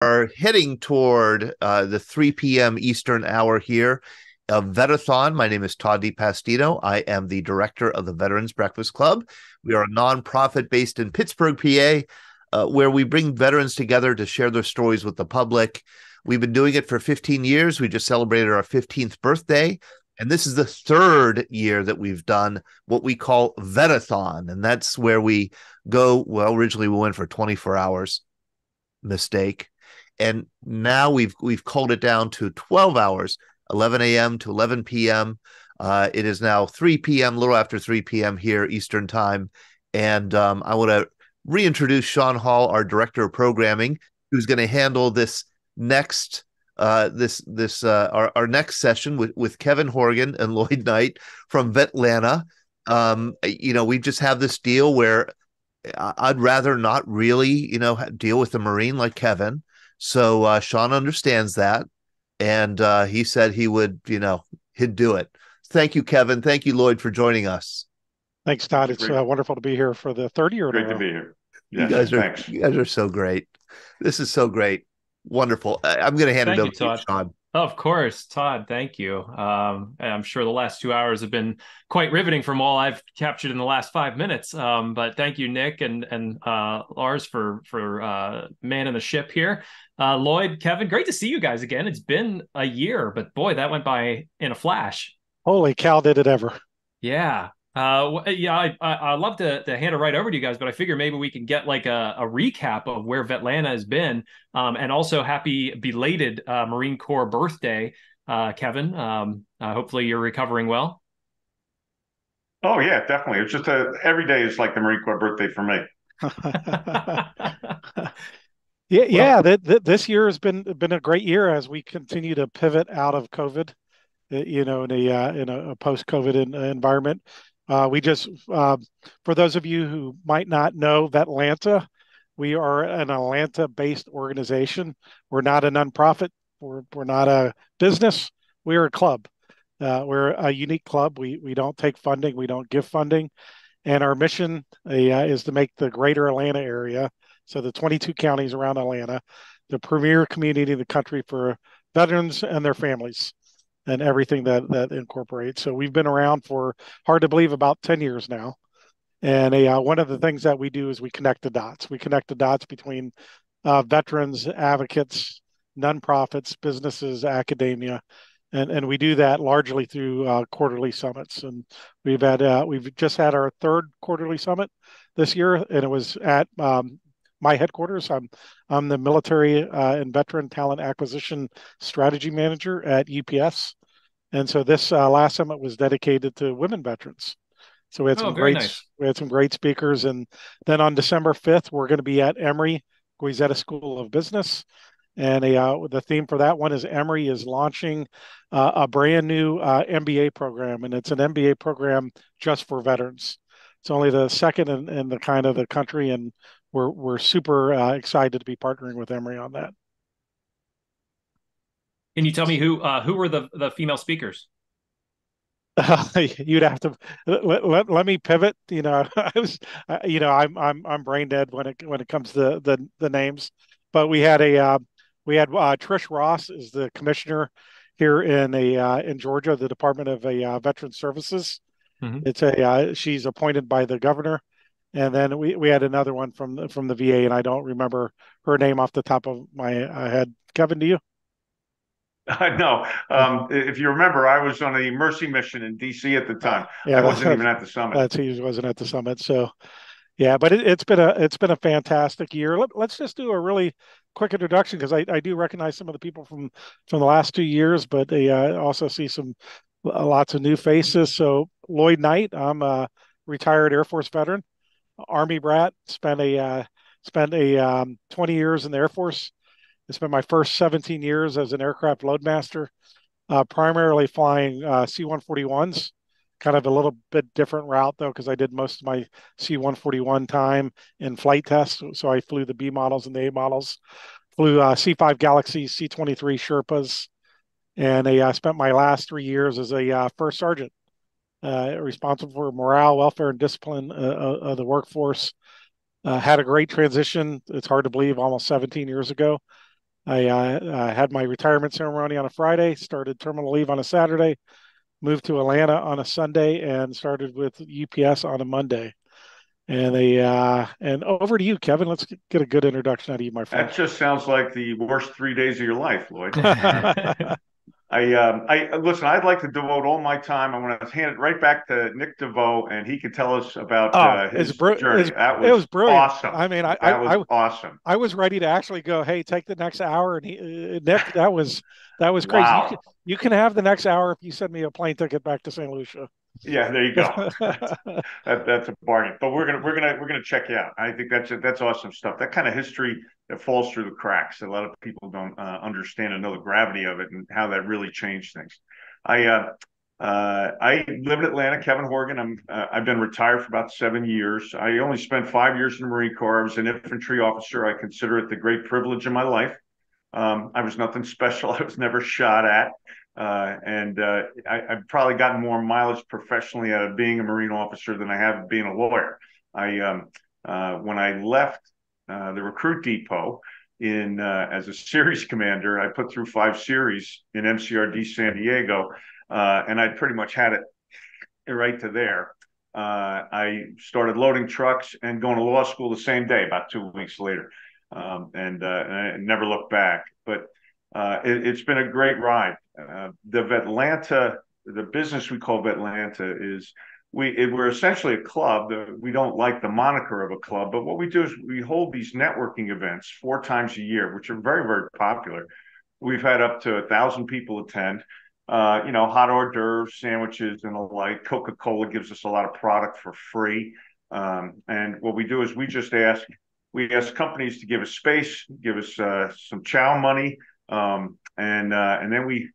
Are heading toward the 3 p.m. Eastern hour here of VET-A-THON. My name is Todd DiPastino. I am the director of the Veterans Breakfast Club. We are a nonprofit based in Pittsburgh, PA, where we bring veterans together to share their stories with the public. We've been doing it for 15 years. We just celebrated our 15th birthday. And this is the third year that we've done what we call VET-A-THON. And that's where we go. Well, originally we went for 24 hours. Mistake. And now we've culled it down to 12 hours, 11 a.m. to 11 p.m. It is now 3 p.m., a little after 3 p.m. here Eastern time. And I want to reintroduce Sean Hall, our director of programming, who's going to handle this next our next session with Kevin Horgan and Lloyd Knight from VETLANTA. We just have this deal where I'd rather not really, deal with a Marine like Kevin. So Sean understands that. And he said he'd do it. Thank you, Kevin. Thank you, Lloyd, for joining us. Thanks, Todd. It's wonderful to be here for the third year in a Great to row. be here. You Yes, guys are thanks. you guys are so great. This is so great. Wonderful. I'm going to hand it Thank over you, to you, Todd. Sean. Of course, Todd, thank you. And I'm sure the last 2 hours have been quite riveting from all I've captured in the last 5 minutes. But thank you, Nick and Lars for manning the ship here. Lloyd, Kevin, great to see you guys again. It's been a year, but boy, that went by in a flash. Holy cow, did it ever. Yeah. I love to hand it right over to you guys, but I figure maybe we can get like a recap of where VETLANTA has been, and also happy belated Marine Corps birthday, Kevin. Hopefully you're recovering well. Oh yeah, definitely. It's just every day is like the Marine Corps birthday for me. Yeah. This year has been a great year as we continue to pivot out of COVID. In a post-COVID environment. For those of you who might not know VETLANTA, we are an Atlanta-based organization. We're not a nonprofit. We're not a business. We're a club. We're a unique club. We don't take funding. We don't give funding. And our mission is to make the greater Atlanta area, so the 22 counties around Atlanta, the premier community in the country for veterans and their families and everything that incorporates. So we've been around for, hard to believe, about 10 years now. And one of the things that we do is we connect the dots. We connect the dots between veterans, advocates, nonprofits, businesses, academia, and we do that largely through quarterly summits. And we've just had our third quarterly summit this year, and it was at my headquarters. I'm the military and veteran talent acquisition strategy manager at UPS. And so this last summit was dedicated to women veterans. So we had Nice. We had some great speakers. And then on December 5th, we're going to be at Emory Guizetta School of Business. And the theme for that one is Emory is launching a brand new MBA program. And it's an MBA program just for veterans. It's only the second in the kind of the country. And we're super excited to be partnering with Emory on that. Can you tell me who were the female speakers? You'd have to let me pivot. I'm brain dead when it comes to the names. But we had Trish Ross is the commissioner here in Georgia, the Department of Veteran Services. Mm-hmm. She's appointed by the governor. And then we had another one from the VA, and I don't remember her name off the top of my head. Kevin, do you? No. If you remember, I was on a mercy mission in DC at the time. Yeah, I wasn't even at the summit. He wasn't at the summit. So, yeah, but it's been a fantastic year. Let's just do a really quick introduction because I do recognize some of the people from the last 2 years, but I also see lots of new faces. So Lloyd Knight, I'm a retired Air Force veteran, Army brat, spent 20 years in the Air Force. I spent my first 17 years as an aircraft loadmaster, primarily flying C-141s, kind of a little bit different route, though, because I did most of my C-141 time in flight tests. So I flew the B models and the A models, flew C-5 Galaxies, C-23 Sherpas, and I spent my last 3 years as a first sergeant, responsible for morale, welfare, and discipline of the workforce. Had a great transition. It's hard to believe, almost 17 years ago. I had my retirement ceremony on a Friday, started terminal leave on a Saturday, moved to Atlanta on a Sunday, and started with UPS on a Monday. And over to you, Kevin. Let's get a good introduction out of you, my friend. That just sounds like the worst 3 days of your life, Lloyd. Listen. I'd like to devote all my time. I want to hand it right back to Nick DeVoe, and he could tell us about his journey. It was brilliant. Awesome. I mean, that was awesome. I was ready to actually go, hey, take the next hour, and Nick, that was crazy. Wow. You can have the next hour if you send me a plane ticket back to St. Lucia. Yeah, there you go. That's a bargain. But we're gonna check you out. I think that's awesome stuff. That kind of history that falls through the cracks. A lot of people don't understand and know the gravity of it and how that really changed things. I live in Atlanta. Kevin Horgan. I've been retired for about 7 years. I only spent 5 years in the Marine Corps. I was an infantry officer. I consider it the great privilege of my life. I was nothing special. I was never shot at. I've probably gotten more mileage professionally out of being a Marine officer than I have being a lawyer. When I left the recruit depot as a series commander, I put through 5 series in MCRD San Diego, and I pretty much had it right to there. I started loading trucks and going to law school the same day, about 2 weeks later, and I never looked back. But it's been a great ride. The VETLANTA, the business we call VETLANTA, is we're essentially a club. We don't like the moniker of a club, but what we do is we hold these networking events 4 times a year, which are very, very popular. We've had up to 1,000 people attend. Hot hors d'oeuvres, sandwiches, and the like. Coca-Cola gives us a lot of product for free. And what we do is we ask companies to give us space, give us some chow money, and then we,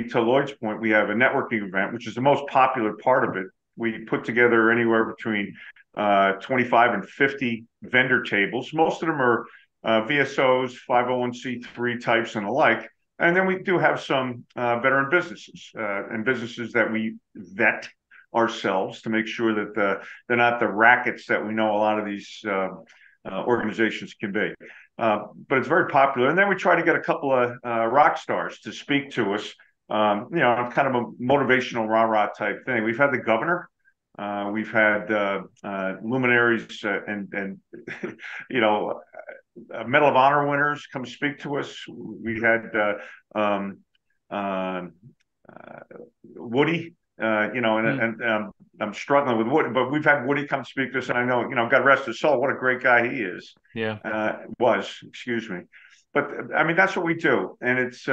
to Lloyd's point, we have a networking event, which is the most popular part of it. We put together anywhere between 25 and 50 vendor tables. Most of them are VSOs, 501c3 types, and the like. And then we do have some veteran businesses and businesses that we vet ourselves to make sure that they're not the rackets that we know a lot of these organizations can be. But it's very popular. And then we try to get a couple of rock stars to speak to us. Kind of a motivational rah-rah type thing. We've had the governor, we've had luminaries, and Medal of Honor winners come speak to us. We had Woody, and I'm struggling with Woody, but we've had Woody come speak to us, and I know, God rest his soul, what a great guy he is. Yeah. Excuse me. But I mean, that's what we do, and it's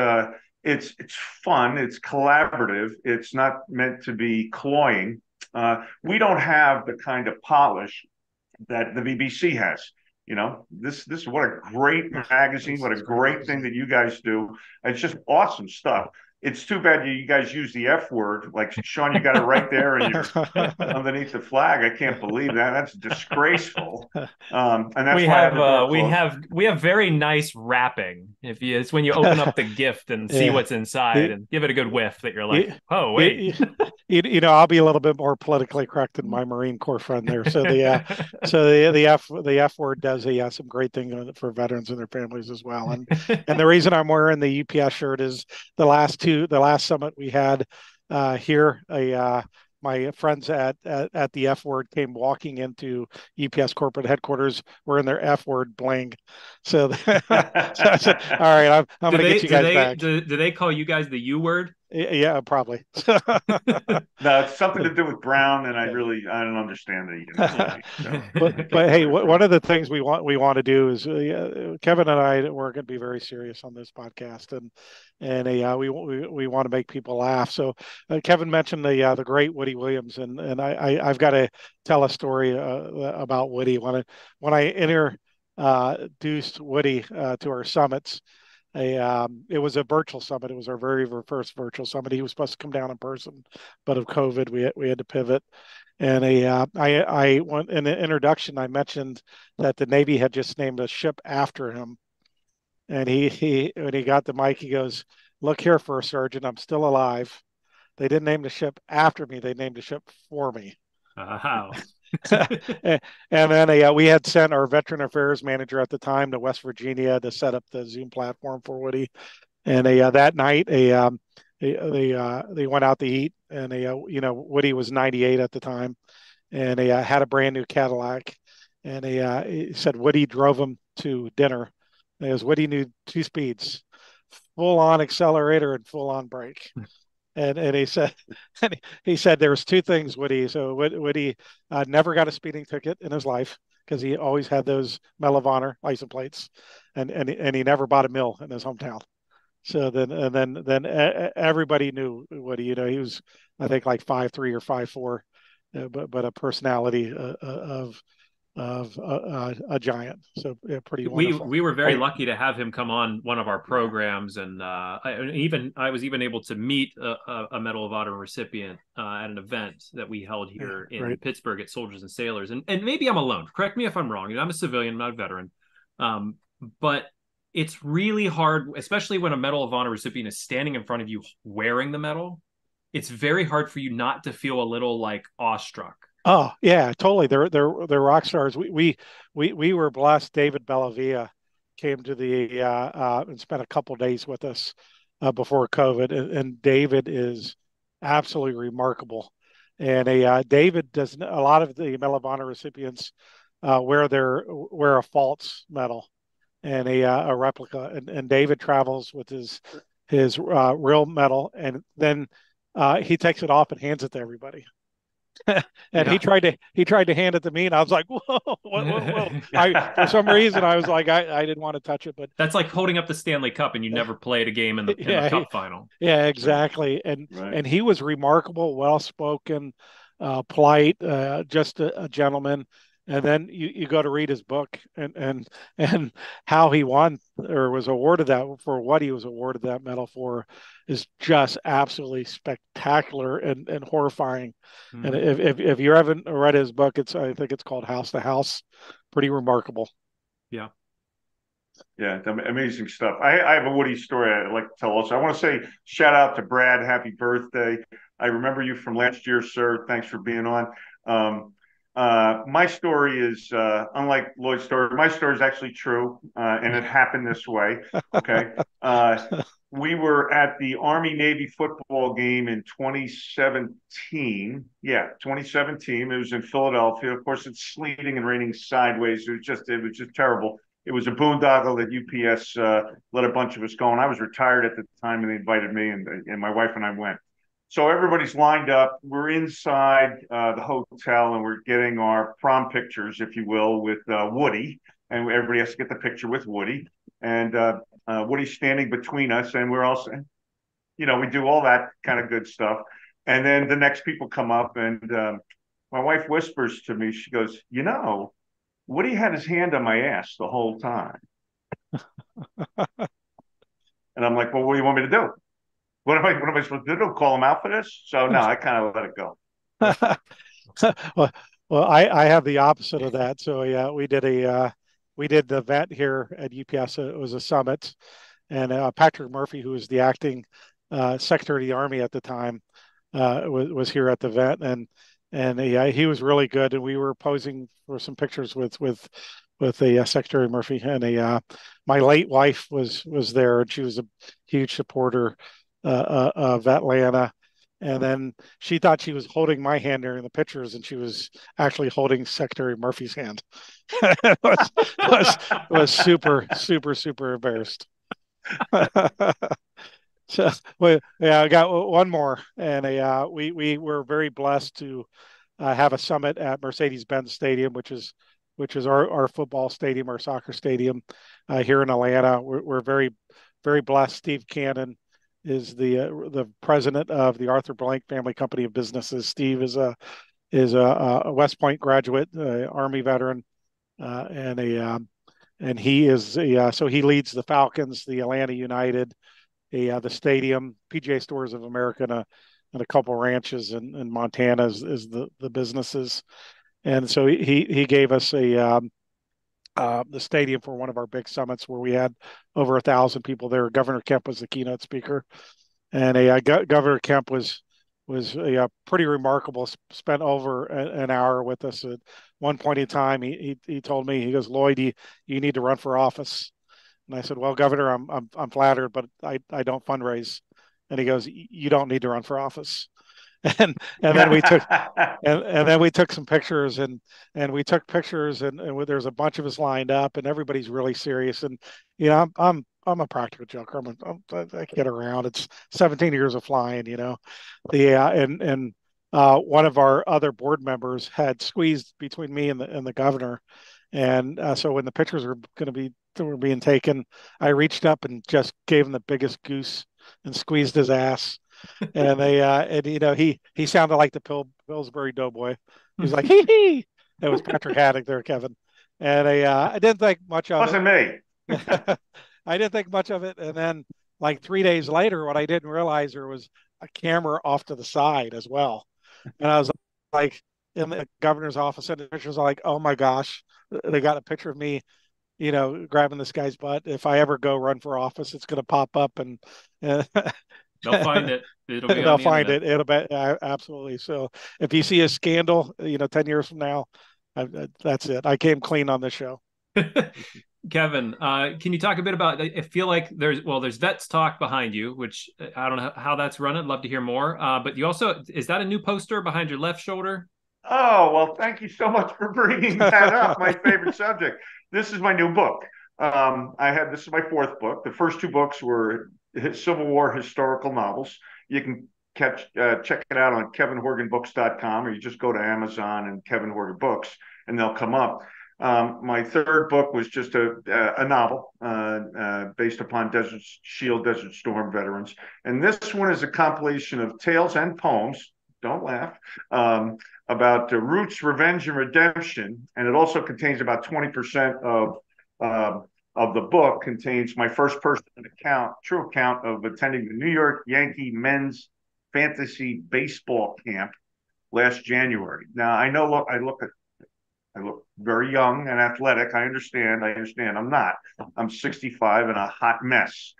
fun. It's collaborative. It's not meant to be cloying. We don't have the kind of polish that the BBC has. This what a great magazine. What a great thing that you guys do. It's just awesome stuff. It's too bad you guys use the F word. Like, Sean, you got it right there and you're underneath the flag. I can't believe that. That's disgraceful. And that's we have very nice wrapping. It's when you open up the gift and see what's inside and give it a good whiff that you're like, oh wait. I'll be a little bit more politically correct than my Marine Corps friend there. So the F word does some great things for veterans and their families as well. And the reason I'm wearing the UPS shirt is the last summit we had here, my friends at the F word came walking into UPS corporate headquarters wearing their F word bling. So, so I said, all right, I'm going to get you guys back. Do they call you guys the U word? Yeah, probably. No, it's something to do with Brown, and I don't understand it. But hey, one of the things we want to do is Kevin and I, we're going to be very serious on this podcast, and we want to make people laugh. So Kevin mentioned the great Woody Williams, and I've got to tell a story about Woody. When I introduced Woody to our summits. It was a virtual summit. It was our very first virtual summit. He was supposed to come down in person, but of COVID, we had to pivot. And I went in the introduction. I mentioned that the Navy had just named a ship after him. And he when he got the mic, he goes, "Look here, First Sergeant, I'm still alive. They didn't name the ship after me. They named the ship for me." How? And then we had sent our veteran affairs manager at the time to West Virginia to set up the Zoom platform for Woody. And that night, they went out to eat, and Woody was 98 at the time, and he had a brand new Cadillac, and he said Woody drove him to dinner. And he goes, Woody knew two speeds, full on accelerator and full on brake. And he said, he said there was two things, Woody. So Woody never got a speeding ticket in his life because he always had those Medal of Honor license plates, and he never bought a mill in his hometown. So then everybody knew Woody. He was, I think, like 5'3" or 5'4", but a personality of a giant. So yeah, pretty wonderful. We were very lucky to have him come on one of our programs, and I was even able to meet a Medal of Honor recipient at an event that we held here in Pittsburgh at Soldiers and Sailors. And maybe I'm alone. Correct me if I'm wrong. I'm a civilian, I'm not a veteran, but it's really hard, especially when a Medal of Honor recipient is standing in front of you wearing the medal. It's very hard for you not to feel a little like awestruck. Oh yeah, totally. They're rock stars. We were blessed. David Bellavia came to the and spent a couple days with us before COVID, and David is absolutely remarkable. And David does a lot of the Medal of Honor recipients wear a false medal and a replica, and David travels with his real medal, and then he takes it off and hands it to everybody. And he tried to hand it to me, and I was like, whoa, whoa. For some reason I was like, I didn't want to touch it, but that's like holding up the Stanley Cup and you never played a game in the cup final. Yeah, exactly. And he was remarkable, well-spoken, polite, just a gentleman. And then you go to read his book and how he won or was awarded that, for what he was awarded that medal for, is just absolutely spectacular and horrifying. Mm-hmm. And if you haven't read his book, I think it's called House to House. Pretty remarkable. Yeah. Yeah, amazing stuff. I have a Woody story I'd like to tell also. I want to say shout out to Brad. Happy birthday. I remember you from last year, sir. Thanks for being on. My story is unlike Lloyd's story. My story is actually true, and it happened this way. Okay. We were at the Army-Navy football game in 2017. Yeah, 2017. It was in Philadelphia. Of course, it's sleeting and raining sideways. It was just terrible. It was a boondoggle that UPS let a bunch of us go. And I was retired at the time, and they invited me, and my wife and I went. So everybody's lined up. We're inside the hotel, and we're getting our prom pictures, if you will, with Woody. And everybody has to get the picture with Woody. And Woody's standing between us, and we're all, we do all that kind of good stuff. And then the next people come up, and my wife whispers to me, she goes, Woody had his hand on my ass the whole time. And I'm like, well, what do you want me to do? What am I supposed to do? Call him out for this? So no, I kind of let it go. well, I have the opposite of that. So yeah, we did the event here at UPS. It was a summit, and Patrick Murphy, who was the acting Secretary of the Army at the time, was here at the event, and he was really good. And we were posing for some pictures with the Secretary Murphy, and my late wife was there, and she was a huge supporter of VETLANTA. And then she thought she was holding my hand during the pictures, and she was actually holding Secretary Murphy's hand. was super, super, super embarrassed. So, I got one more, and we were very blessed to have a summit at Mercedes-Benz Stadium, which is our football stadium, our soccer stadium here in Atlanta. We're very, very blessed. Steve Cannon is the president of the Arthur Blank Family Company of Businesses. Steve is a West Point graduate, Army veteran, and he is so he leads the Falcons, the Atlanta United, the stadium, PGA Stores of America, and a couple ranches in Montana is the businesses. And so he gave us the stadium for one of our big summits where we had over 1,000 people there. Governor Kemp was the keynote speaker, and Governor Kemp was was pretty remarkable. Spent over an hour with us. At one point in time, he told me, he goes, Lloyd, you need to run for office. And I said, well, Governor, I'm flattered, but I don't fundraise. And he goes, you don't need to run for office. And then we took and then we took some pictures, and we took pictures, and there's a bunch of us lined up, and everybody's really serious. And I'm a practical joker. I get around. It's 17 years of flying, the and one of our other board members had squeezed between me and the governor, and so when the pictures were being taken, I reached up and just gave him the biggest goose and squeezed his ass. And he sounded like the Pillsbury Doughboy. He was like, hee hee. That was Patrick Haddock there, Kevin. And I didn't think much of Wasn't me. I didn't think much of it. And then, like 3 days later, what I didn't realize, there was a camera off to the side as well. And I was like, in the governor's office, and the pictures are like, oh my gosh, they got a picture of me, grabbing this guy's butt. If I ever go run for office, it's going to pop up, and they'll find it. It'll be they'll on the find internet. it. It'll be absolutely. So if you see a scandal, 10 years from now, that's it. I came clean on this show. Kevin, can you talk a bit about, I feel like there's Vets Talk behind you, which I don't know how that's run. I'd love to hear more. But you also, is that a new poster behind your left shoulder? Oh, well, thank you so much for bringing that up. My favorite subject. This is my new book. This is my fourth book. The first two books were Civil War historical novels. You can check it out on kevinhorganbooks.com, or you just go to Amazon and Kevin Horgan Books, and they'll come up. My third book was just a novel based upon Desert Storm veterans. And this one is a compilation of tales and poems, don't laugh, about roots, revenge, and redemption. And it also contains about 20% of the book contains my first person true account of attending the New York Yankee men's fantasy baseball camp last January. Now, I know I look very young and athletic. I understand. I'm not. I'm 65 and a hot mess.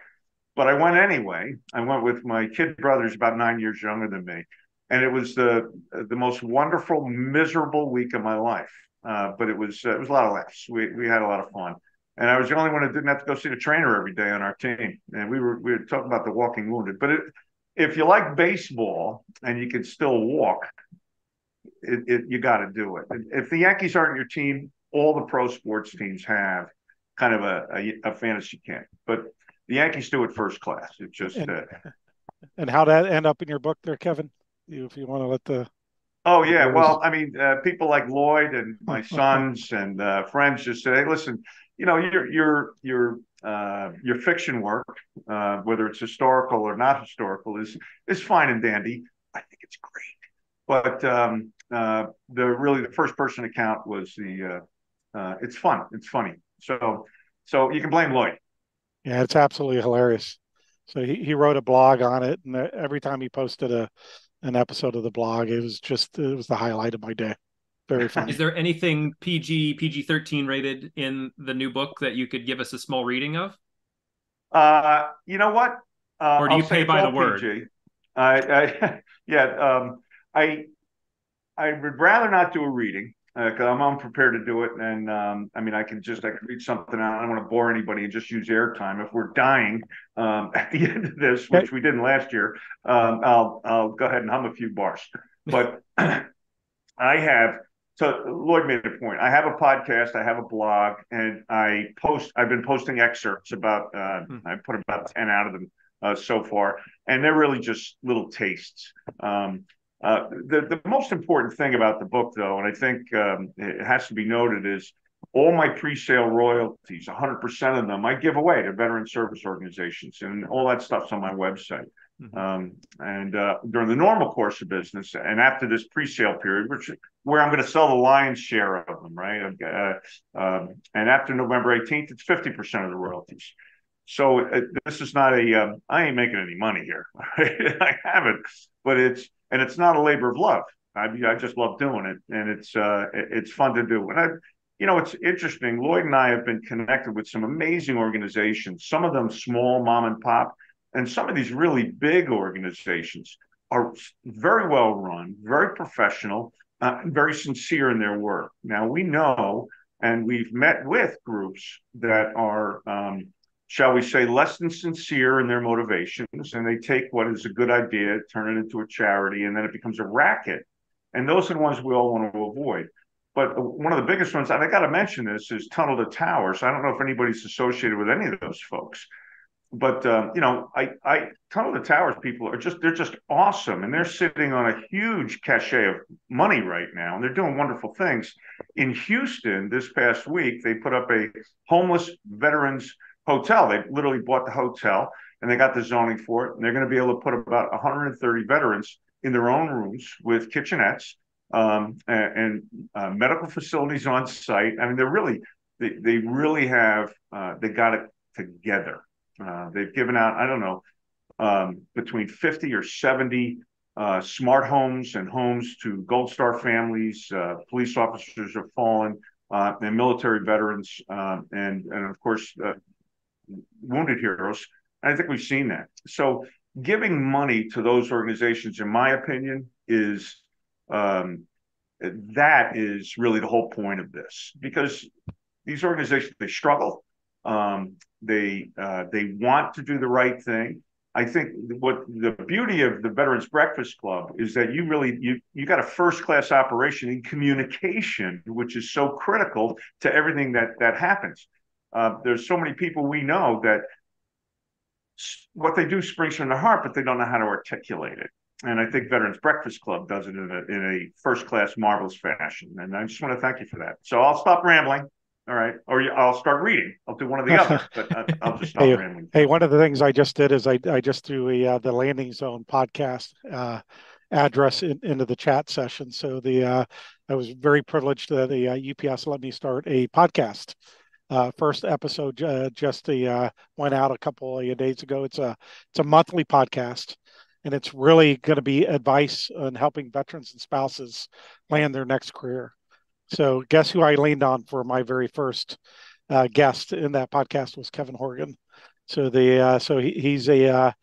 But I went anyway. I went with my kid brothers, about 9 years younger than me. And it was the most wonderful, miserable week of my life. But it was a lot of laughs. We had a lot of fun. And I was the only one that didn't have to go see the trainer every day on our team. And we were talking about the walking wounded. But if you like baseball and you can still walk, you got to do it. If the Yankees aren't your team, all the pro sports teams have kind of a fantasy camp. But the Yankees do it first class. It just and how'd that end up in your book there, Kevin? If you want to let the Oh yeah, well, I mean, people like Lloyd and my sons and friends just say, hey, listen, your fiction work, whether it's historical or not historical, is fine and dandy. I think it's great, but the first person account was it's fun, it's funny. So you can blame Lloyd. Yeah, it's absolutely hilarious. So he wrote a blog on it, and every time he posted an episode of the blog, it was the highlight of my day. Very funny. Is there anything PG-13 rated in the new book that you could give us a small reading of? You know what? Or do you pay by the word? PG. I would rather not do a reading because I'm unprepared to do it. And I mean, I can read something out. I don't want to bore anybody and just use airtime. If we're dying at the end of this, which we didn't last year, I'll go ahead and hum a few bars. But so Lloyd made a point. I have a podcast, I have a blog, and I've been posting excerpts about, I put about 10 out of them so far, and they're really just little tastes. The most important thing about the book, though, and I think it has to be noted, is all my pre-sale royalties, 100% of them, I give away to veteran service organizations, and all that stuff's on my website. And during the normal course of business, and after this pre-sale period, where I'm going to sell the lion's share of them, right? And after November 18th, it's 50% of the royalties. So this is not I ain't making any money here. I haven't, but it's not a labor of love. I just love doing it, and it's fun to do. And it's interesting. Lloyd and I have been connected with some amazing organizations. Some of them small, mom and pop, and some of these really big organizations. are very well run, very professional, very sincere in their work. Now, we know, and we've met with groups that are, shall we say, less than sincere in their motivations, and they take what is a good idea, turn it into a charity, and then it becomes a racket. And those are the ones we all want to avoid. But one of the biggest ones, and I got to mention this, is Tunnel to Towers. I don't know if anybody's associated with any of those folks, but I Tunnel to Towers people they're just awesome, and they're sitting on a huge cachet of money right now, and they're doing wonderful things. In Houston this past week, they put up a homeless veterans hotel. They literally bought the hotel, and they got the zoning for it, and they're going to be able to put about 130 veterans in their own rooms with kitchenettes, and medical facilities on site. I mean, they really have they got it together. They've given out, I don't know, between 50 or 70 smart homes and homes to Gold Star families, police officers have fallen, and military veterans, and of course, wounded heroes. I think we've seen that. So giving money to those organizations, in my opinion, is that is really the whole point of this, because these organizations, they struggle. They want to do the right thing. I think what the beauty of the Veterans Breakfast Club is that you got a first class operation in communication, which is so critical to everything that happens. There's so many people we know that what they do springs from their heart, but they don't know how to articulate it. And I think Veterans Breakfast Club does it in a first class, marvelous fashion. And I just want to thank you for that. So I'll stop rambling. All right. Or I'll start reading. I'll do one or the other, but I'll just stop rambling. Hey, one of the things I just did is I just threw the Landing Zone podcast address into the chat session. So I was very privileged that the UPS let me start a podcast. First episode just went out a couple of days ago. It's a monthly podcast, and it's really going to be advice on helping veterans and spouses land their next career. So guess who I leaned on for my very first guest in that podcast was Kevin Horgan. So he's the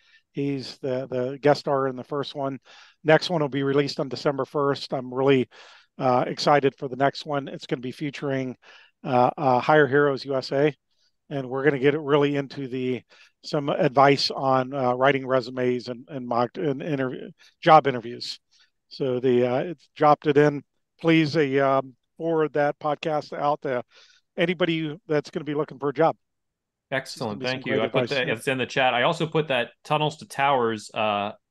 guest star in the first one. Next one will be released on December 1st. I'm really excited for the next one. It's going to be featuring Hire Heroes USA, and we're going to get it really into some advice on writing resumes and mock and job interviews. So it's dropped it in. Please forward that podcast out to anybody that's going to be looking for a job. Excellent. Thank you. I put that, it's in the chat. I also put that Tunnels to Towers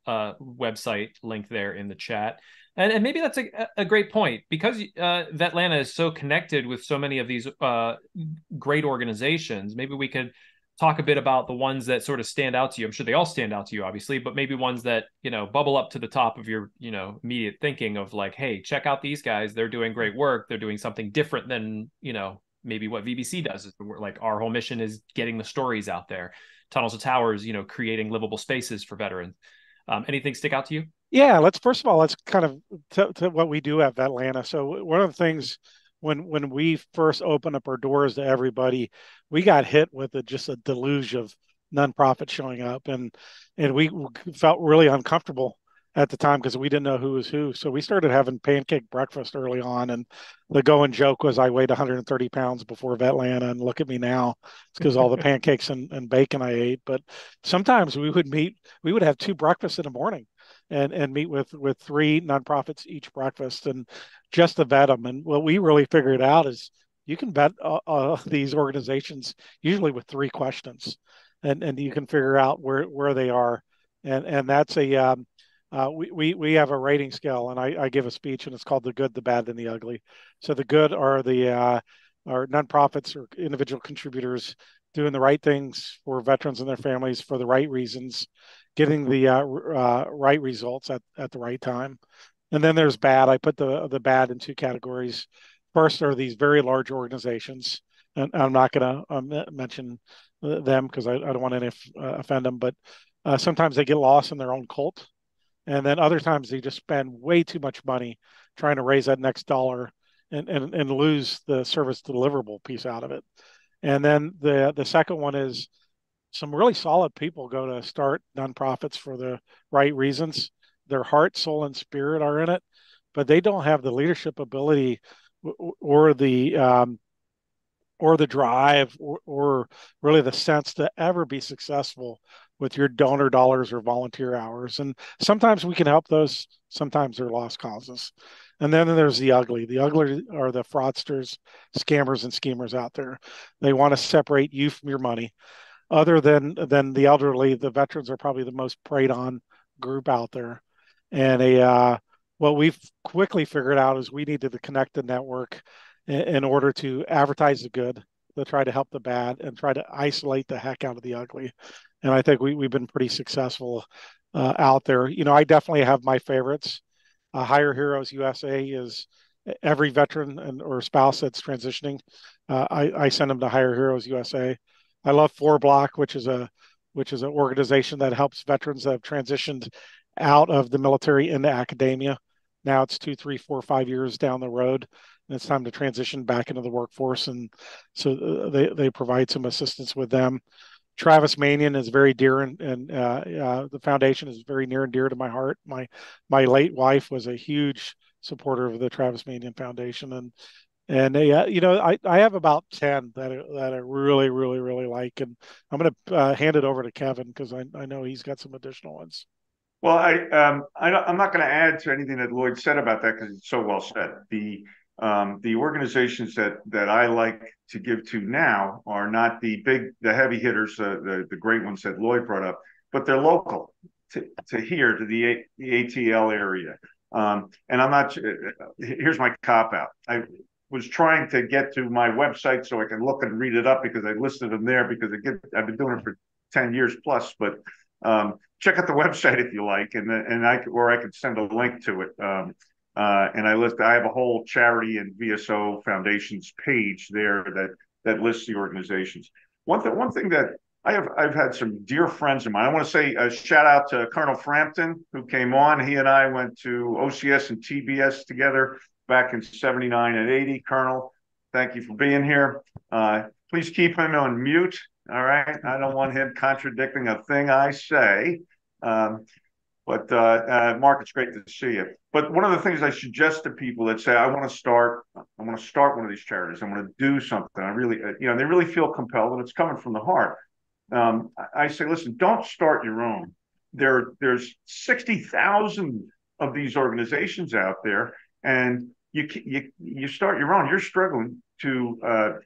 website link there in the chat. And maybe that's a great point, because VETLANTA is so connected with so many of these great organizations. Maybe we could talk a bit about the ones that sort of stand out to you. I'm sure they all stand out to you, obviously, but maybe ones that, bubble up to the top of your, immediate thinking of like, hey, check out these guys. They're doing great work. They're doing something different than, maybe what VBC does. Like, our whole mission is getting the stories out there. Tunnels to Towers, creating livable spaces for veterans. Anything stick out to you? Yeah, let's kind of to what we do at VETLANTA. So one of the things when we first opened up our doors to everybody, we got hit with just a deluge of nonprofits showing up, and we felt really uncomfortable at the time because we didn't know who was who. So we started having pancake breakfast early on, and the going joke was I weighed 130 pounds before VETLANTA, and look at me now. It's because all the pancakes and bacon I ate. But sometimes we would have 2 breakfasts in the morning and meet with 3 nonprofits each breakfast, and just to vet them. And what we really figured out is you can vet these organizations usually with 3 questions, and you can figure out where they are. And that's we have a rating scale, and I give a speech, and it's called the good, the bad, and the ugly. So the good are are nonprofits or individual contributors doing the right things for veterans and their families for the right reasons, getting the right results at the right time. And then there's bad. I put the bad in 2 categories. First are these very large organizations, and I'm not going to mention them because I don't want to offend them, but sometimes they get lost in their own cult. And then other times they just spend way too much money trying to raise that next dollar and lose the service deliverable piece out of it. And then the second one is some really solid people go to start nonprofits for the right reasons, their heart, soul, and spirit are in it, but they don't have the leadership ability or the drive or really the sense to ever be successful with your donor dollars or volunteer hours. And sometimes we can help those, sometimes they're lost causes. And then there's the ugly. The ugly are the fraudsters, scammers, and schemers out there. They want to separate you from your money. Other than the elderly, the veterans are probably the most preyed on group out there. And what we've quickly figured out is we needed to connect the network in order to advertise the good, to try to help the bad, and try to isolate the heck out of the ugly. And I think we've been pretty successful out there. I definitely have my favorites. Hire Heroes USA is every veteran or spouse that's transitioning. I send them to Hire Heroes USA. I love 4Block, which is an organization that helps veterans that have transitioned out of the military into academia. Now it's 2, 3, 4, 5 years down the road, and it's time to transition back into the workforce. And so they provide some assistance with them. Travis Manion is very dear, and the foundation is very near and dear to my heart. My late wife was a huge supporter of the Travis Manion Foundation, and I have about 10 that I really, really, really like, and I'm going to hand it over to Kevin because I know he's got some additional ones. Well, I'm not going to add to anything that Lloyd said about that because it's so well said. The organizations that I like to give to now are not the heavy hitters, the great ones that Lloyd brought up, but they're local to here, to the ATL area. And I'm not. Here's my cop out. I was trying to get to my website so I can look and read it up because I listed them there because I've been doing it for 10 years plus, but. Check out the website if you like, and I could send a link to it. And I have a whole charity and VSO foundations page there that lists the organizations. One thing that I've had some dear friends of mine. I want to say a shout out to Colonel Frampton who came on. He and I went to OCS and TBS together back in '79 and '80. Colonel, thank you for being here. Please keep him on mute. All right. I don't want him contradicting a thing I say. But Mark, it's great to see you. But one of the things I suggest to people that say, I want to start one of these charities. I want to do something. I really, they really feel compelled and it's coming from the heart. I say, listen, don't start your own. There's 60,000 of these organizations out there, and you start your own. You're struggling to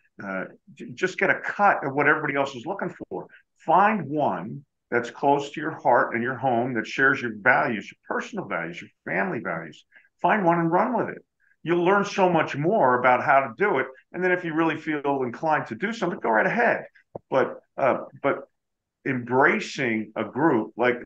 just get a cut of what everybody else is looking for. Find one that's close to your heart and your home that shares your values, your personal values, your family values. Find one and run with it. You'll learn so much more about how to do it. And then if you really feel inclined to do something, go right ahead. But embracing a group, I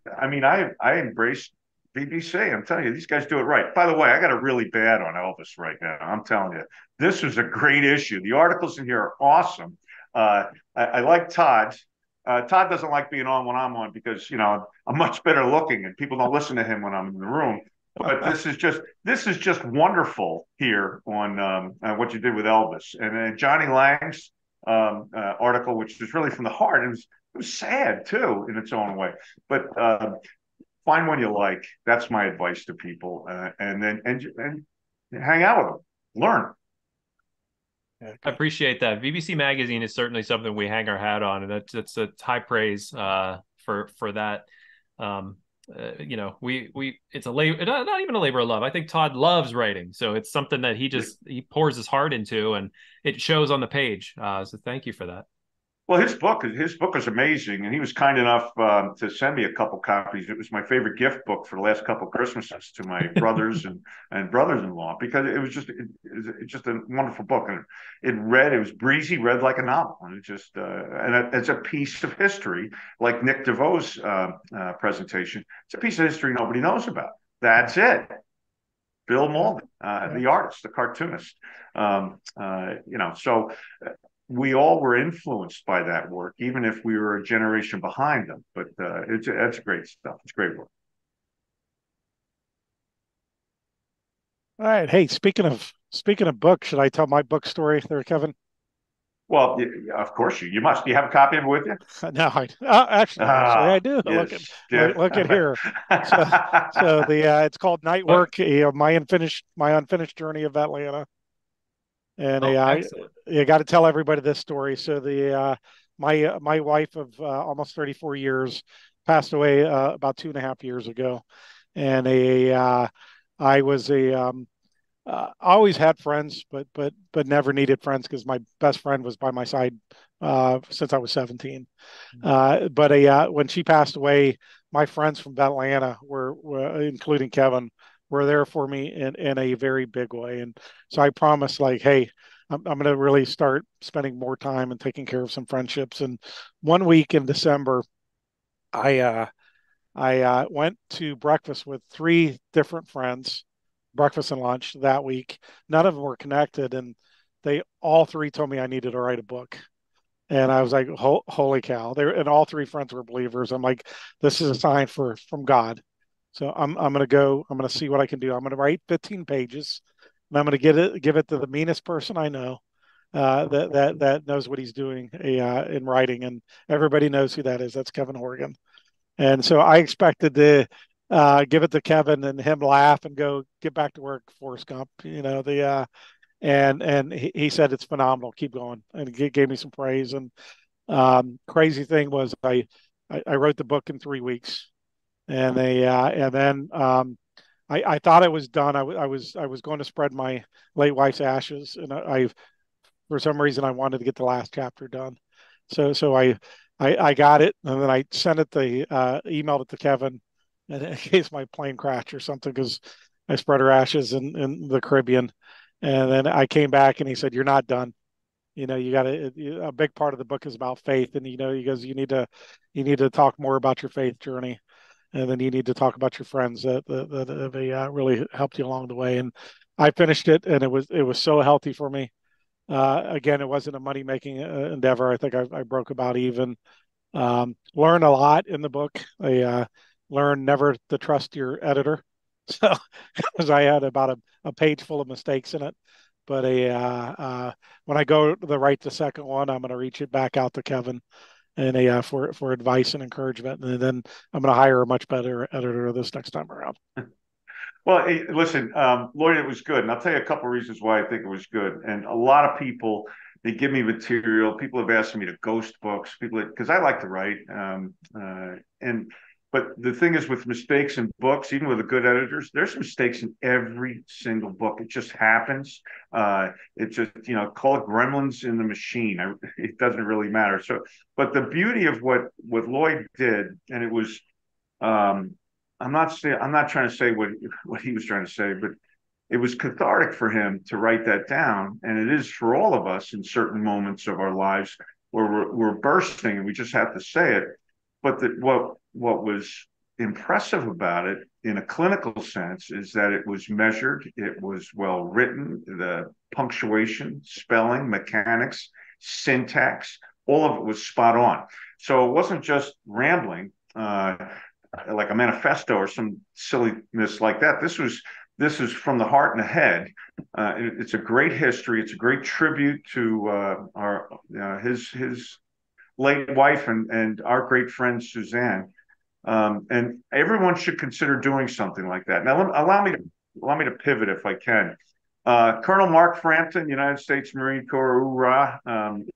embrace BBC. I'm telling you, these guys do it right. By the way, I got a really bad on Elvis right now. I'm telling you, this was a great issue. The articles in here are awesome. I like Todd. Todd doesn't like being on when I'm on because I'm much better looking and people don't listen to him when I'm in the room. But this is just wonderful here on what you did with Elvis and Johnny Lang's article, which is really from the heart. It was sad too in its own way, but. Find one you like. That's my advice to people, and hang out with them, learn. I appreciate that. BBC Magazine is certainly something we hang our hat on, and that's a high praise for that. It's a labor, not even a labor of love. I think Todd loves writing, so it's something that he pours his heart into, and it shows on the page. So thank you for that. Well, his book is amazing, and he was kind enough to send me a couple copies. It was my favorite gift book for the last couple of Christmases to my brothers and brothers-in-law because it was just a wonderful book, and it was breezy, read like a novel, and it's a piece of history like Nick DeVoe's presentation. It's a piece of history nobody knows about. That's it. Bill Malden, the artist, the cartoonist, so. We all were influenced by that work, even if we were a generation behind them. But that's great stuff. It's great work. All right. Hey, speaking of books, should I tell my book story there, Kevin? Well, of course you must. Do you have a copy of it with you? No, actually, I Ah, do. yes. Look at here. So, it's called Night Oh, Work, my unfinished journey of Atlanta. And oh, excellent. you got to tell everybody this story. So my wife of almost 34 years passed away about 2.5 years ago, and I was always had friends, but never needed friends because my best friend was by my side since I was 17. But when she passed away, my friends from Atlanta were including Kevin, were there for me in a very big way. And so I promised, like, hey, I'm going to really start spending more time and taking care of some friendships. And one week in December, I went to breakfast with three different friends, breakfast and lunch that week. None of them were connected, and they all three told me I needed to write a book. And I was like, holy cow! And all three friends were believers. I'm like, this is a sign from God. So I'm gonna go. I'm gonna see what I can do. I'm gonna write 15 pages, and I'm gonna give it to the meanest person I know. That knows what he's doing in writing, and everybody knows who that is. That's Kevin Horgan. And so I expected to give it to Kevin and him laugh and go get back to work, Forrest Gump. And he said it's phenomenal. Keep going, and he gave me some praise. And crazy thing was I wrote the book in 3 weeks, and then I thought I was done. I was going to spread my late wife's ashes, and I for some reason I wanted to get the last chapter done. So I got it, and then I sent it emailed it to Kevin, and in case my plane crashed or something, because I spread her ashes in the Caribbean. And then I came back, and he said, "You're not done. You got to. A big part of the book is about faith, and he goes, you need to talk more about your faith journey, and then you need to talk about your friends that have really helped you along the way." And I finished it, and it was so healthy for me. Again, it wasn't a money making endeavor. I think I broke about even. Learn a lot in the book. I learned never to trust your editor. So, because I had about a page full of mistakes in it. But when I go to write the second one, I'm going to reach it back out to Kevin and for advice and encouragement. And then I'm going to hire a much better editor this next time around. Well, hey, listen, Lloyd, it was good. And I'll tell you a couple of reasons why I think it was good. And a lot of people, they give me material. People have asked me to ghost books, because I like to write. But the thing is with mistakes in books, even with the good editors, there's mistakes in every single book. It just happens. It just, call it gremlins in the machine. It doesn't really matter. So, but the beauty of what Lloyd did, and it was, I'm not trying to say what he was trying to say, but it was cathartic for him to write that down, and it is for all of us in certain moments of our lives where we're bursting and we just have to say it. But what was impressive about it in a clinical sense is that it was measured, it was well written, the punctuation, spelling, mechanics, syntax, all of it was spot on. So it wasn't just rambling. Like a manifesto or some silliness like that. This is from the heart and the head. It's a great history. It's a great tribute to his late wife and our great friend Suzanne. And everyone should consider doing something like that. Now, allow me to pivot if I can. Colonel Mark Frampton, United States Marine Corps, hoorah,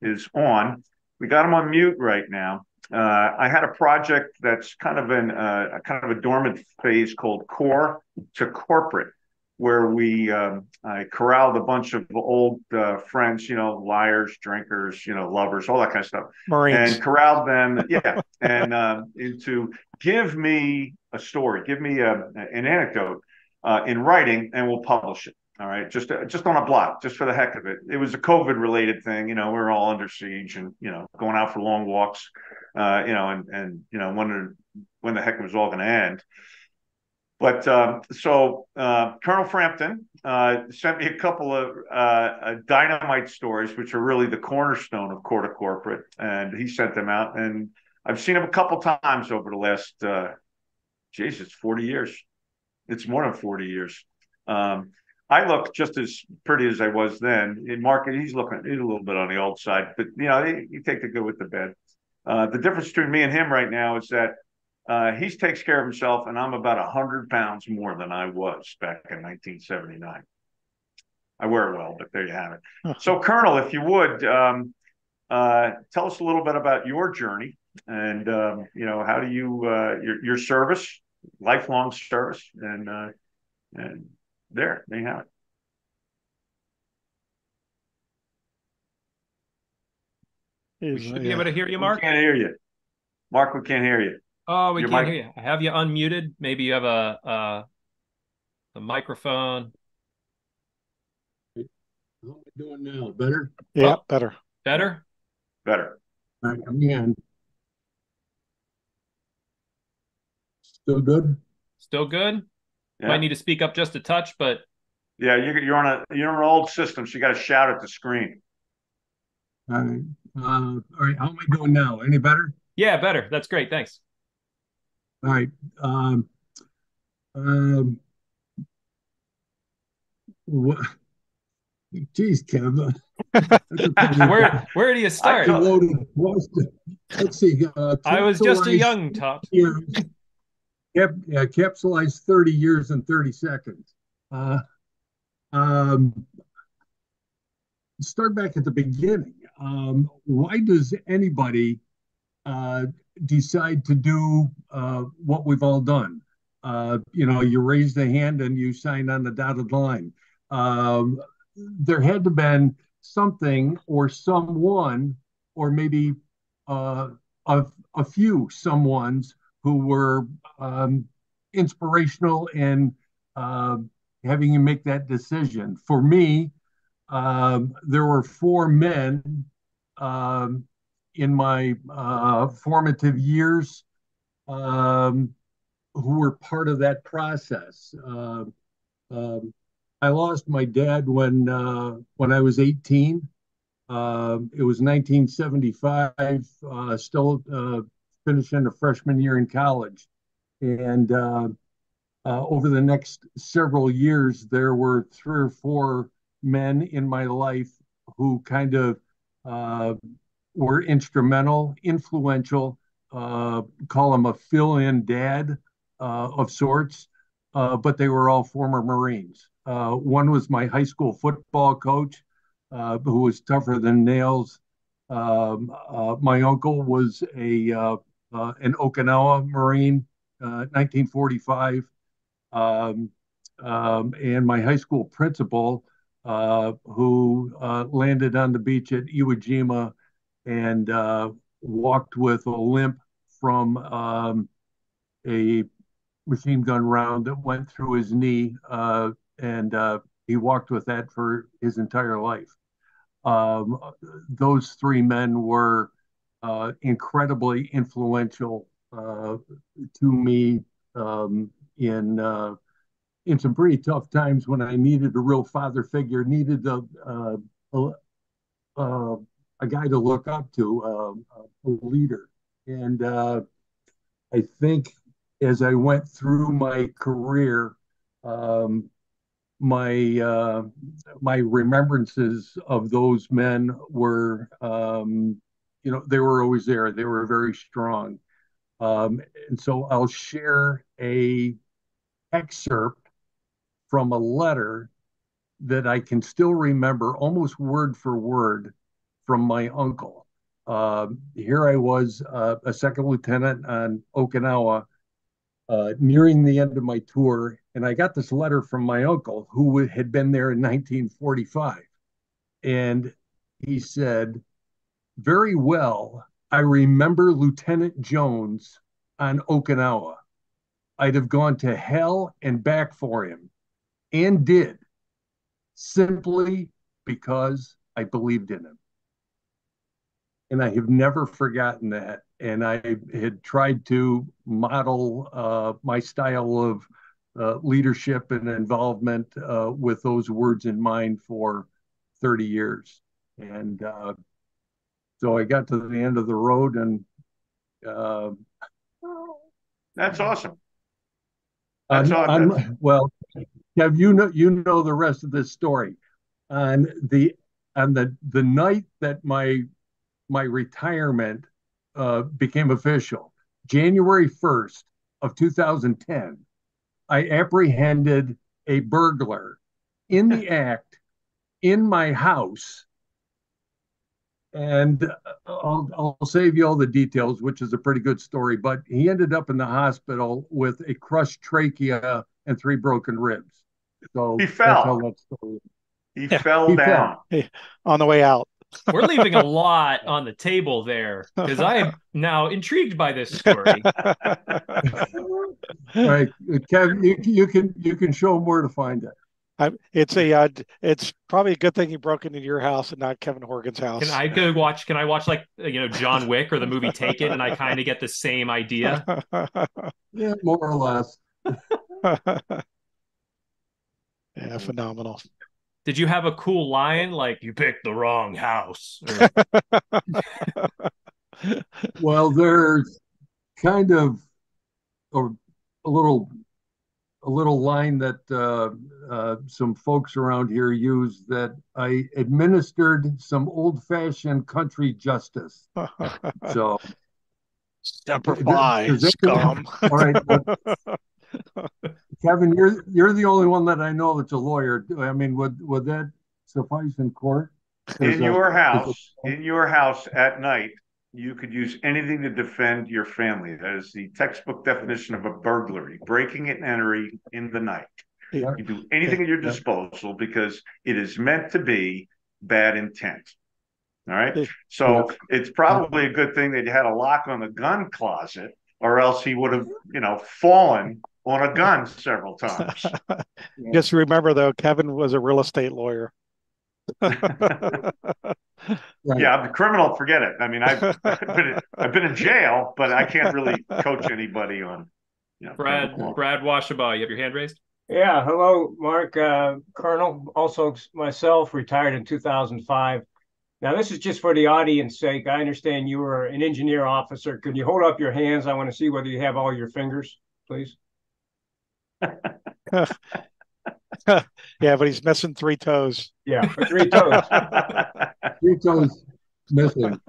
is on. We got him on mute right now. I had a project that's kind of a dormant phase called Core to Corporate, where I corralled a bunch of old friends, liars, drinkers, lovers, all that kind of stuff, Marines. and corralled them, yeah, and into give me a story, give me an anecdote in writing, and we'll publish it. All right, just on a block, just for the heck of it. It was a COVID related thing, we were all under siege and going out for long walks, and wondering when the heck it was all going to end. But Colonel Frampton sent me a couple of dynamite stories, which are really the cornerstone of Core to Corporate, and he sent them out, and I've seen them a couple times over the last, it's 40 years. It's more than 40 years. I look just as pretty as I was then. In Mark, he's a little bit on the old side, but you take the good with the bad. The difference between me and him right now is that he takes care of himself, and I'm about 100 pounds more than I was back in 1979. I wear it well, but there you have it. So, Colonel, if you would tell us a little bit about your journey, and how do you your service, lifelong service, and there you have it. We should be able to hear you, Mark. We can't hear you, Mark. We can't hear you. Oh, we can't hear you. I have you unmuted. Maybe you have a microphone. How am I doing now? Better? Yeah, better. Better? Better. All right, I'm in. Still good? Still good? Yeah. Might need to speak up just a touch, but yeah, you're on an old system, so you got to shout at the screen. All right. All right. How am I doing now? Any better? Yeah, better. That's great. Thanks. All right. What? Geez, Kevin. Where do you start? Let's see. I was just a young tot. Capsulized 30 years and 30 seconds. Start back at the beginning. Why does anybody decide to do what we've all done? You raise the hand and you sign on the dotted line. There had to have been something or someone, or maybe a few someones who were inspirational in having you make that decision. For me, there were 4 men in my formative years who were part of that process. I lost my dad when I was 18. It was 1975, still finishing a freshman year in college. And over the next several years, there were 3 or 4 men in my life who kind of were instrumental, influential, call them a fill-in dad of sorts, but they were all former Marines. One was my high school football coach, who was tougher than nails. My uncle was an Okinawa Marine, 1945. And my high school principal, who landed on the beach at Iwo Jima and walked with a limp from a machine gun round that went through his knee, and he walked with that for his entire life. Those 3 men were incredibly influential to me in some pretty tough times when I needed a real father figure, needed a guy to look up to, a leader. And I think as I went through my career, my remembrances of those men were, they were always there. They were very strong. And so I'll share a excerpt from a letter that I can still remember almost word for word from my uncle. Here I was, a second lieutenant on Okinawa, nearing the end of my tour, and I got this letter from my uncle, who had been there in 1945. And he said, "Very well, I remember Lieutenant Jones on Okinawa. I'd have gone to hell and back for him, and did, simply because I believed in him." And I have never forgotten that. And I had tried to model my style of leadership and involvement with those words in mind for 30 years. And so I got to the end of the road, and that's awesome. Well, Kev, you know the rest of this story. On the night that my retirement became official, January 1st of 2010, I apprehended a burglar in the act in my house. And I'll save you all the details, which is a pretty good story. But he ended up in the hospital with a crushed trachea and 3 broken ribs. So He that's fell. how that story. He Yeah. fell He down. Hey, on the way out. We're leaving a lot on the table there because I am now intrigued by this story. All right, Kevin, you can show them where to find it. It's probably a good thing you broke into your house and not Kevin Horgan's house. Can I watch like John Wick or the movie Taken, and I kind of get the same idea? Yeah, more or less. Yeah, phenomenal. Did you have a cool line like "you picked the wrong house"? Well, there's kind of a, a little line that some folks around here use, that I administered some old-fashioned country justice. So, Semper Fi, scum. All right, Kevin, you're the only one that I know that's a lawyer. I mean, would that suffice in court? In your house at night, you could use anything to defend your family. That is the textbook definition of a burglary: breaking and entering in the night. Yeah. You do anything at your disposal because it is meant to be bad intent. All right. So it's probably a good thing that you had a lock on the gun closet, or else he would have, fallen on a gun several times. Just remember, though, Kevin was a real estate lawyer. Right. Yeah, the criminal, forget it. I mean, I've been in jail, but I can't really coach anybody on. Brad Washabaugh, you have your hand raised. Yeah, hello, Mark, Colonel. Also, myself, retired in 2005. Now, this is just for the audience sake. I understand you were an engineer officer. Could you hold up your hands? I want to see whether you have all your fingers, please. Yeah, but he's missing 3 toes. Yeah, 3 toes. 3 toes missing.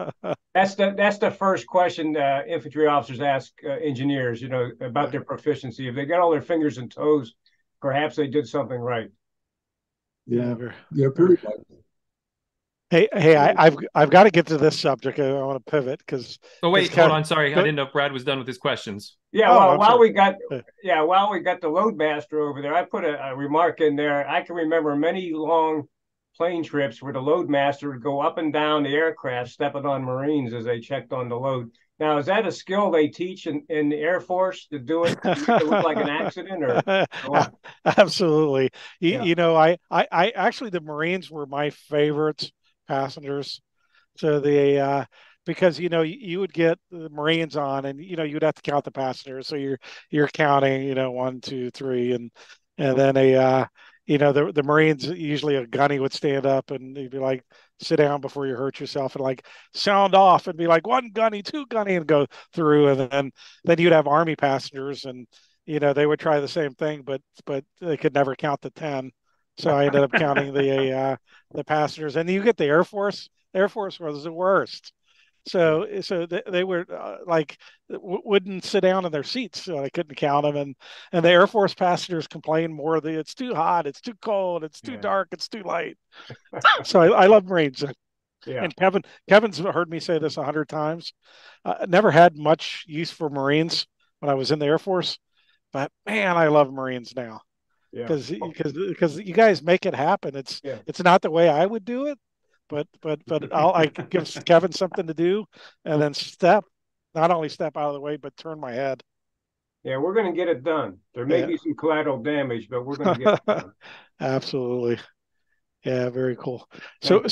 That's the first question infantry officers ask engineers, about their proficiency. If they got all their fingers and toes, perhaps they did something right. Yeah, pretty much. Hey, I've got to get to this subject. I want to pivot because. Oh wait, hold on. Sorry, I didn't know if Brad was done with his questions. Yeah, while we got the loadmaster over there, I put a remark in there. I can remember many long plane trips where the loadmaster would go up and down the aircraft, stepping on Marines as they checked on the load. Now, is that a skill they teach in the Air Force, to do it to look like an accident, or what? Absolutely. Yeah. I actually, the Marines were my favorites passengers. So because you would get the Marines on, and you'd have to count the passengers. So you're counting 1, 2, 3, and then the Marines, usually a gunny would stand up and he'd be like, sit down before you hurt yourself, and like sound off and be like 1 gunny, 2 gunny, and go through. And then you'd have Army passengers, and they would try the same thing, but they could never count to 10. So I ended up counting the passengers. And you get the Air Force. Air Force was the worst. So they were wouldn't sit down in their seats, so I couldn't count them. And the Air Force passengers complained more that it's too hot, it's too cold, it's too dark, it's too light. So I love Marines. Yeah. And Kevin's heard me say this 100 times. Never had much use for Marines when I was in the Air Force, but man, I love Marines now. Because you guys make it happen. It's not the way I would do it, but I give Kevin something to do, and then not only step out of the way, but turn my head. Yeah, we're going to get it done. There may be some collateral damage, but we're going to get it done. Absolutely. Yeah, very cool. So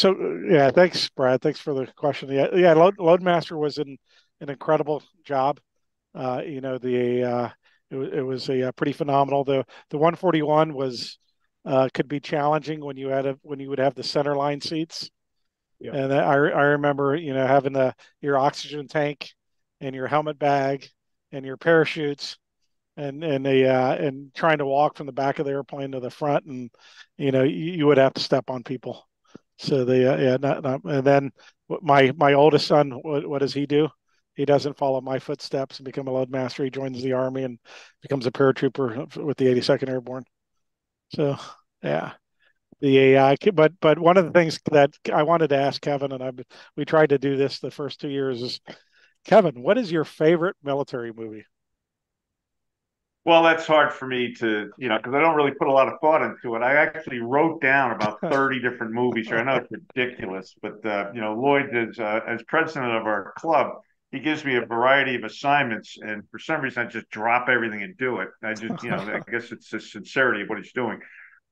yeah, thanks, Brad. Thanks for the question. Yeah, Loadmaster was an incredible job. It was a pretty phenomenal. The 141 was could be challenging when you would have the center line seats. Yeah. And I remember having your oxygen tank and your helmet bag and your parachutes and trying to walk from the back of the airplane to the front, and you would have to step on people. So and then my oldest son, what does he do? He doesn't follow my footsteps and become a loadmaster. He joins the Army and becomes a paratrooper with the 82nd Airborne. So yeah, the AI. But one of the things that I wanted to ask Kevin, and we tried to do this the first 2 years, is Kevin, what is your favorite military movie? Well, that's hard for me to, because I don't really put a lot of thought into it. I actually wrote down about 30 different movies here. I know it's ridiculous, but, Lloyd is, as president of our club, he gives me a variety of assignments. And for some reason, I just drop everything and do it. I just, I guess it's the sincerity of what he's doing.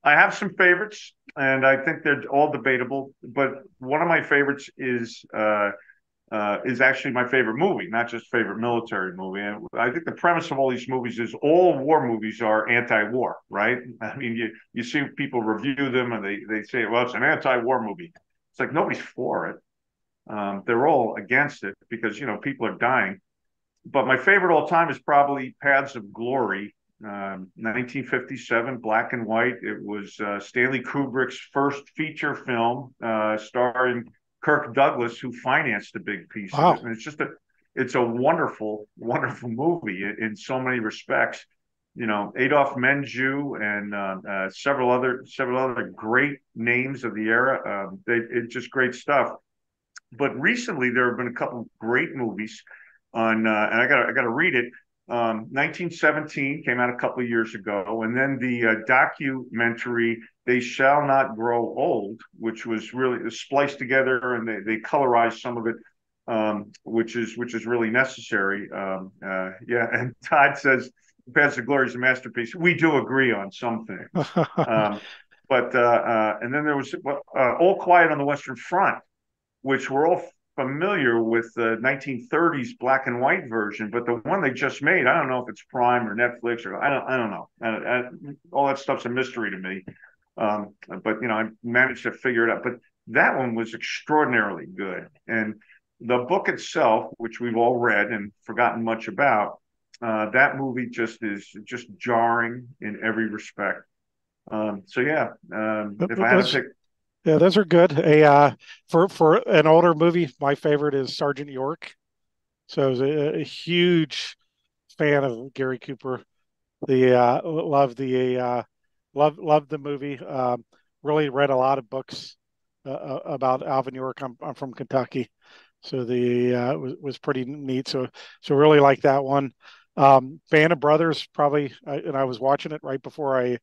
I have some favorites, and I think they're all debatable. But one of my favorites is actually my favorite movie, not just favorite military movie. And I think the premise of all these movies is all war movies are anti-war, right? I mean, you see people review them and they say, well, it's an anti-war movie. It's like nobody's for it. They're all against it because, people are dying. But my favorite all time is probably Paths of Glory, 1957, black and white. It was Stanley Kubrick's first feature film, starring Kirk Douglas, who financed a big piece of it. And it's a wonderful, wonderful movie in so many respects. Adolph Menjou and several other great names of the era. It's just great stuff. But recently there have been a couple of great movies on, and I got to read it. 1917 came out a couple of years ago, and then the documentary "They Shall Not Grow Old," which was really spliced together, and they colorized some of it, which is really necessary. Yeah, and Todd says "Paths of Glory" is a masterpiece. We do agree on some things, and then there was "All Quiet on the Western Front," which we're all familiar with the 1930s black and white version, but the one they just made, I don't know if it's Prime or Netflix or I don't know. All that stuff's a mystery to me. But I managed to figure it out. But that one was extraordinarily good, and the book itself, which we've all read and forgotten much about, that movie is just jarring in every respect. So yeah, if I had to pick. Yeah, those are good. For an older movie, my favorite is Sergeant York. So I was a huge fan of Gary Cooper. Loved the movie. Really read a lot of books about Alvin York. I'm from Kentucky, so was pretty neat. So really like that one. Band of Brothers probably, and I was watching it right before I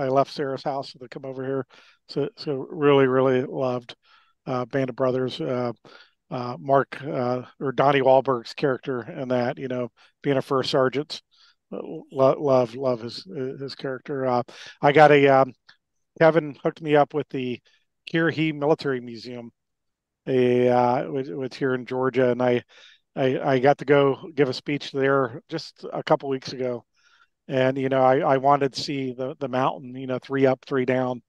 left Sarah's house to come over here. So really loved Band of Brothers. Mark or Donnie Wahlberg's character in that, being a first sergeant. Love his character. I got Kevin hooked me up with the Kirhe Military Museum, with here in Georgia, and I got to go give a speech there just a couple weeks ago, and I wanted to see the mountain, 3 up, 3 down,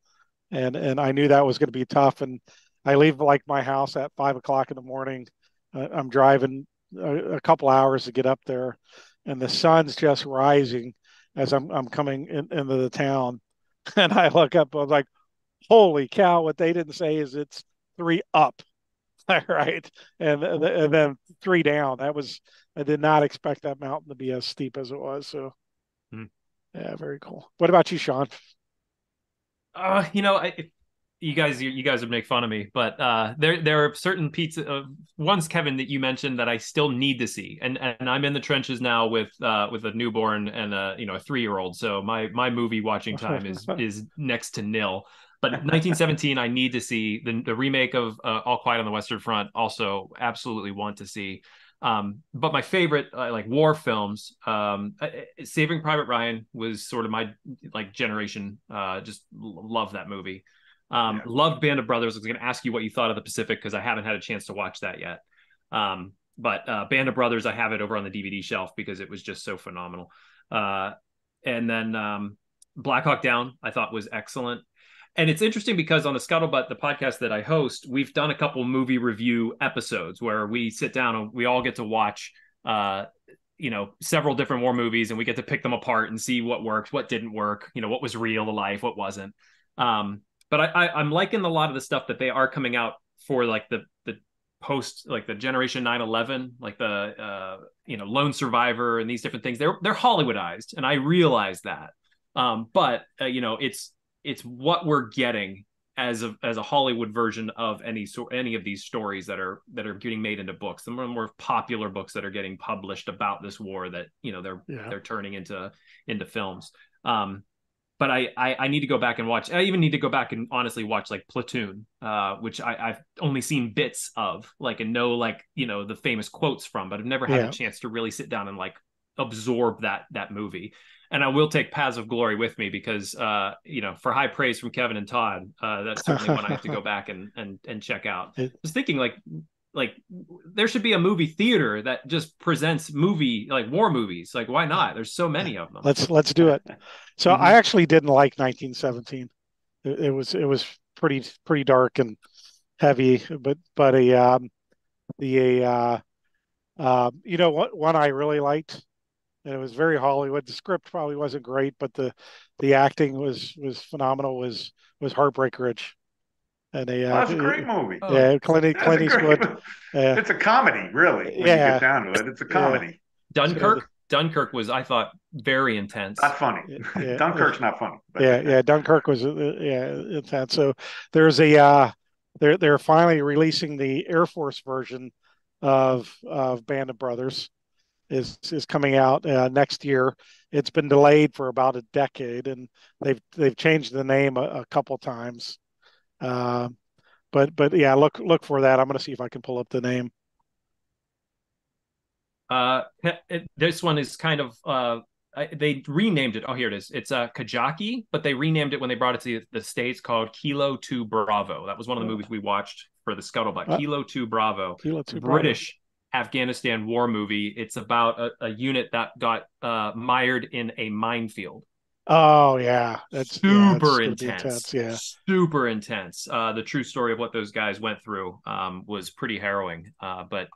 and I knew that was going to be tough, and I leave like my house at 5 o'clock in the morning. I'm driving a couple hours to get up there, and the sun's just rising as I'm coming into the town, and I look up. I was like, "Holy cow!" What they didn't say is it's 3 up, right, and then 3 down. I did not expect that mountain to be as steep as it was. So, yeah, very cool. What about you, Sean? You guys would make fun of me, but there are certain ones, Kevin, that you mentioned that I still need to see, and I'm in the trenches now with a newborn and a 3-year-old, so my movie watching time is next to nil. But 1917, I need to see the remake of All Quiet on the Western Front. Also, absolutely want to see. But my favorite like war films, Saving Private Ryan was sort of my generation. Just love that movie. Loved Band of Brothers. I was going to ask you what you thought of the Pacific because I haven't had a chance to watch that yet. But Band of Brothers, I have it over on the DVD shelf because it was just so phenomenal. And then Black Hawk Down, I thought was excellent. And it's interesting because on the Scuttlebutt, the podcast that I host, we've done a couple movie review episodes where we sit down and we all get to watch several different war movies, and we get to pick them apart and see what worked, what didn't work, what was real to life, what wasn't. But I'm liking a lot of the stuff that they are coming out for, like the post, like the Generation 9/11, like the Lone Survivor and these different things. They're Hollywoodized, and I realize that. But it's what we're getting as a Hollywood version of any of these stories that are getting made into books. The more popular books that are getting published about this war that they're turning into films. But I need to go back and watch. I even need to go back and honestly watch like Platoon, which I've only seen bits of, and know the famous quotes from, but I've never had a chance to really sit down and absorb that movie. And I will take Paths of Glory with me because for high praise from Kevin and Todd, that's certainly one I have to go back and check out. I was thinking like there should be a movie theater that just presents war movies. Why not? There's so many of them. Let's do it. So I actually didn't like 1917. It was pretty dark and heavy, but one I really liked, and it was very Hollywood. The script probably wasn't great, but the acting was phenomenal. Was Heartbreak Ridge. And that's a great movie. Yeah, Clint Eastwood. It's a comedy, really. When you get down to it, it's a comedy. Dunkirk was, I thought, very intense. Not funny. Dunkirk's not funny. But. Dunkirk was intense. So there's they're finally releasing the Air Force version of Band of Brothers. Is coming out next year. It's been delayed for about a decade, and they've changed the name a couple times. But yeah, look for that. I'm going to see if I can pull up the name. This one is kind of they renamed it. Oh, here it is. It's Kajaki, but they renamed it when they brought it to the States, called Kilo 2 Bravo. That was one of the movies we watched for the Scuttlebutt. Kilo 2 Bravo. Kilo 2 British Afghanistan war movie. It's about a unit that got mired in a minefield. Oh yeah, that's super intense. Yeah, super intense. The true story of what those guys went through was pretty harrowing. But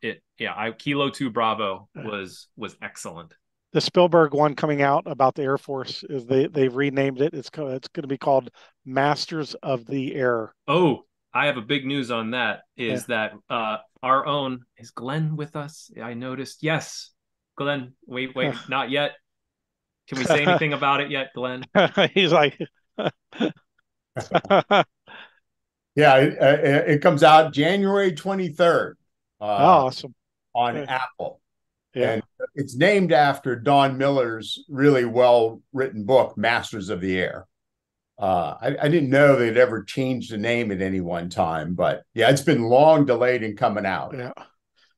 Kilo 2 Bravo was excellent. The Spielberg one coming out about the Air Force is they've renamed it. It's going to be called Masters of the Air. Oh, I have a big news on that. That our own, is Glenn with us? I noticed. Yes, Glenn. Wait, not yet. Can we say anything about it yet, Glenn? He's like, yeah, it comes out January 23rd. Awesome. On Apple. Yeah. And it's named after Don Miller's really well-written book, Masters of the Air. I didn't know they'd ever changed the name at any one time, but yeah, it's been long delayed in coming out. Yeah.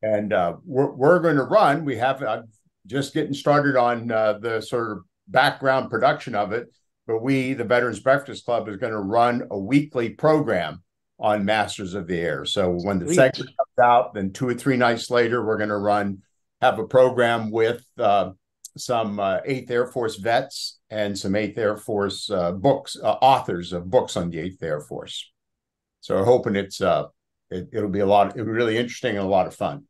And we're going to run. We have just getting started on the sort of background production of it, but the Veterans Breakfast Club, is going to run a weekly program on Masters of the Air. So when the segment comes out, then 2 or 3 nights later, we're going to have a program with some 8th Air Force vets and some 8th Air Force authors of books on the 8th Air Force. So we're hoping it'll be really interesting and a lot of fun.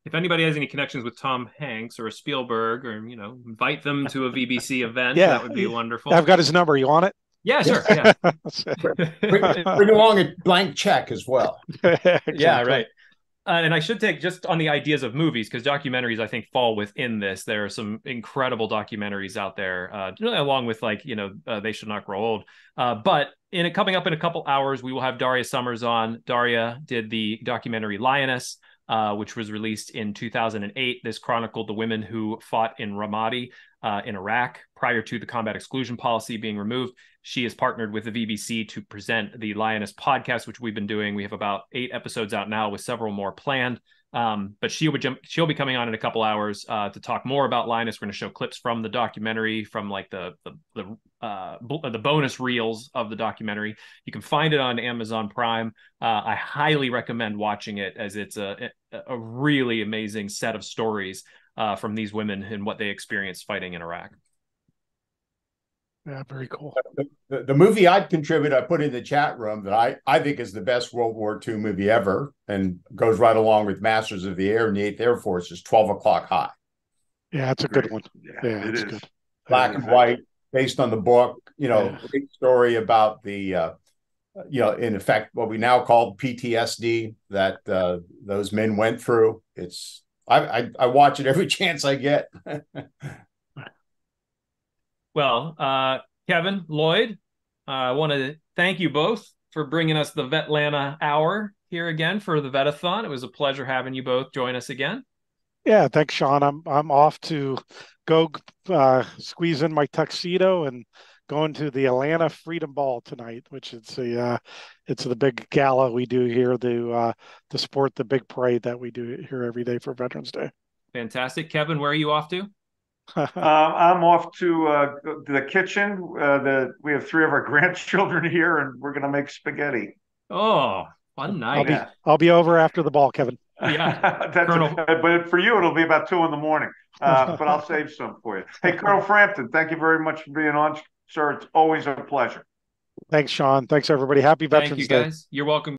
If anybody has any connections with Tom Hanks or a Spielberg, or invite them to a VBC event, that would be wonderful. I've got his number. You want it? Yeah, sure. Yeah. bring along a blank check as well. Exactly. Yeah, right. And I should take just on the ideas of movies, because documentaries, I think, fall within this. There are some incredible documentaries out there, along with They Should Not Grow Old. But coming up in a couple hours, we will have Daria Summers on. Daria did the documentary Lioness, which was released in 2008. This chronicled the women who fought in Ramadi in Iraq prior to the combat exclusion policy being removed. She has partnered with the VBC to present the Lioness podcast, which we've been doing. We have about 8 episodes out now, with several more planned. But she'll be coming on in a couple hours to talk more about Lioness. We're going to show clips from the documentary, from the bonus reels of the documentary. You can find it on Amazon Prime. I highly recommend watching it, as it's a really amazing set of stories from these women and what they experienced fighting in Iraq. Yeah, very cool. The movie I'd contribute, I put in the chat room, that I think is the best World War II movie ever, and goes right along with Masters of the Air and the 8th Air Force, is 12 O'Clock High. Yeah, it's a good one. Yeah, it it's is. good. Black and white, based on the book. Great story about the in effect, what we now call PTSD that those men went through. I watch it every chance I get. Well, Kevin, Lloyd, I want to thank you both for bringing us the VETLANTA hour here again for the VET-A-THON. It was a pleasure having you both join us again. Yeah, thanks, Sean. I'm off to go squeeze in my tuxedo and going to the Atlanta Freedom Ball tonight, which it's the big gala we do here to support the big parade that we do here every day for Veterans Day. Fantastic. Kevin, where are you off to? I'm off to the kitchen. We have 3 of our grandchildren here, and we're going to make spaghetti. Oh, fun night. I'll be over after the ball, Kevin. Yeah. But for you, it'll be about 2 a.m. But I'll save some for you. Hey, Colonel Frampton, thank you very much for being on, sir. It's always a pleasure. Thanks, Sean. Thanks, everybody. Happy Veterans Day. Thank you, guys. You're welcome.